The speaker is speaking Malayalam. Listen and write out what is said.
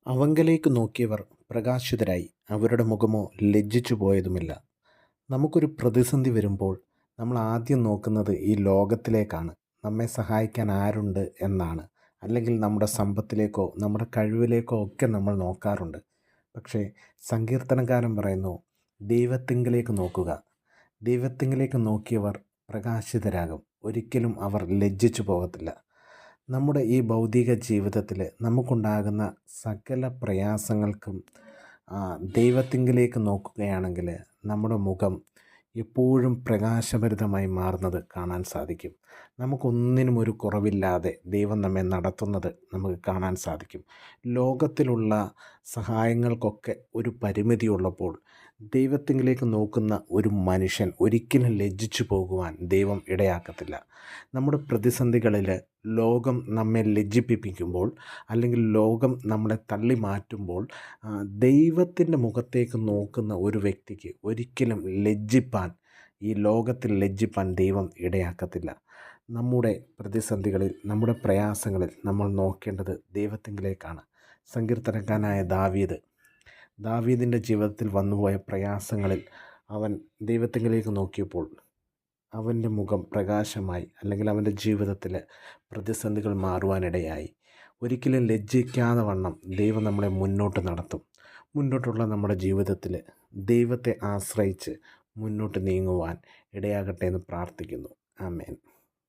അവങ്കലേക്ക് നോക്കിയവർ പ്രകാശിതരായി, അവരുടെ മുഖമോ ലജ്ജിച്ചു പോയതുമില്ല. നമുക്കൊരു പ്രതിസന്ധി വരുമ്പോൾ നമ്മൾ ആദ്യം നോക്കുന്നത് ഈ ലോകത്തിലേക്കാണ്. നമ്മെ സഹായിക്കാൻ ആരുണ്ട് എന്നാണ്. അല്ലെങ്കിൽ നമ്മുടെ സമ്പത്തിലേക്കോ നമ്മുടെ കഴിവിലേക്കോ ഒക്കെ നമ്മൾ നോക്കാറുണ്ട്. പക്ഷേ സങ്കീർത്തനക്കാരൻ പറയുന്നു, ദൈവത്തിങ്കലേക്ക് നോക്കുക. ദൈവത്തിങ്കലേക്ക് നോക്കിയവർ പ്രകാശിതരാകും, ഒരിക്കലും അവർ ലജ്ജിച്ചു പോകത്തില്ല. നമ്മുടെ ഈ ഭൗതിക ജീവിതത്തിൽ നമുക്കുണ്ടാകുന്ന സകല പ്രയാസങ്ങൾക്കും ദൈവത്തിങ്കലേക്ക് നോക്കുകയാണെങ്കിൽ നമ്മുടെ മുഖം എപ്പോഴും പ്രകാശഭരിതമായി മാറുന്നത് കാണാൻ സാധിക്കും. നമുക്കൊന്നിനും ഒരു കുറവില്ലാതെ ദൈവം നമ്മെ നടത്തുന്നത് നമുക്ക് കാണാൻ സാധിക്കും. ലോകത്തിലുള്ള സഹായങ്ങൾക്കൊക്കെ ഒരു പരിമിതിയുള്ളപ്പോൾ ദൈവത്തിങ്കിലേക്ക് നോക്കുന്ന ഒരു മനുഷ്യൻ ഒരിക്കലും ലജ്ജിച്ചു പോകുവാൻ ദൈവം ഇടയാക്കത്തില്ല. നമ്മുടെ പ്രതിസന്ധികളിൽ ലോകം നമ്മെ ലജ്ജിപ്പിക്കുമ്പോൾ, അല്ലെങ്കിൽ ലോകം നമ്മളെ തള്ളി മാറ്റുമ്പോൾ, ദൈവത്തിൻ്റെ മുഖത്തേക്ക് നോക്കുന്ന ഒരു വ്യക്തിക്ക് ഒരിക്കലും ഈ ലോകത്തിൽ ലജ്ജിപ്പാൻ ദൈവം ഇടയാക്കത്തില്ല. നമ്മുടെ പ്രതിസന്ധികളിൽ, നമ്മുടെ പ്രയാസങ്ങളിൽ നമ്മൾ നോക്കേണ്ടത് ദൈവത്തിങ്കിലേക്കാണ്. സങ്കീർത്തനക്കാരനായ ദാവീദിൻ്റെ ജീവിതത്തിൽ വന്നുപോയ പ്രയാസങ്ങളിൽ അവൻ ദൈവത്തിങ്കിലേക്ക് നോക്കിയപ്പോൾ അവൻ്റെ മുഖം പ്രകാശമായി, അല്ലെങ്കിൽ അവൻ്റെ ജീവിതത്തിൽ പ്രതിസന്ധികൾ മാറുവാനിടയായി. ഒരിക്കലും ലജ്ജിക്കാതെ വണ്ണം ദൈവം നമ്മളെ മുന്നോട്ട് നടത്തും. മുന്നോട്ടുള്ള നമ്മുടെ ജീവിതത്തിൽ ദൈവത്തെ ആശ്രയിച്ച് മുന്നോട്ട് നീങ്ങുവാൻ ഇടയാകട്ടെ എന്ന് പ്രാർത്ഥിക്കുന്നു. ആമേൻ.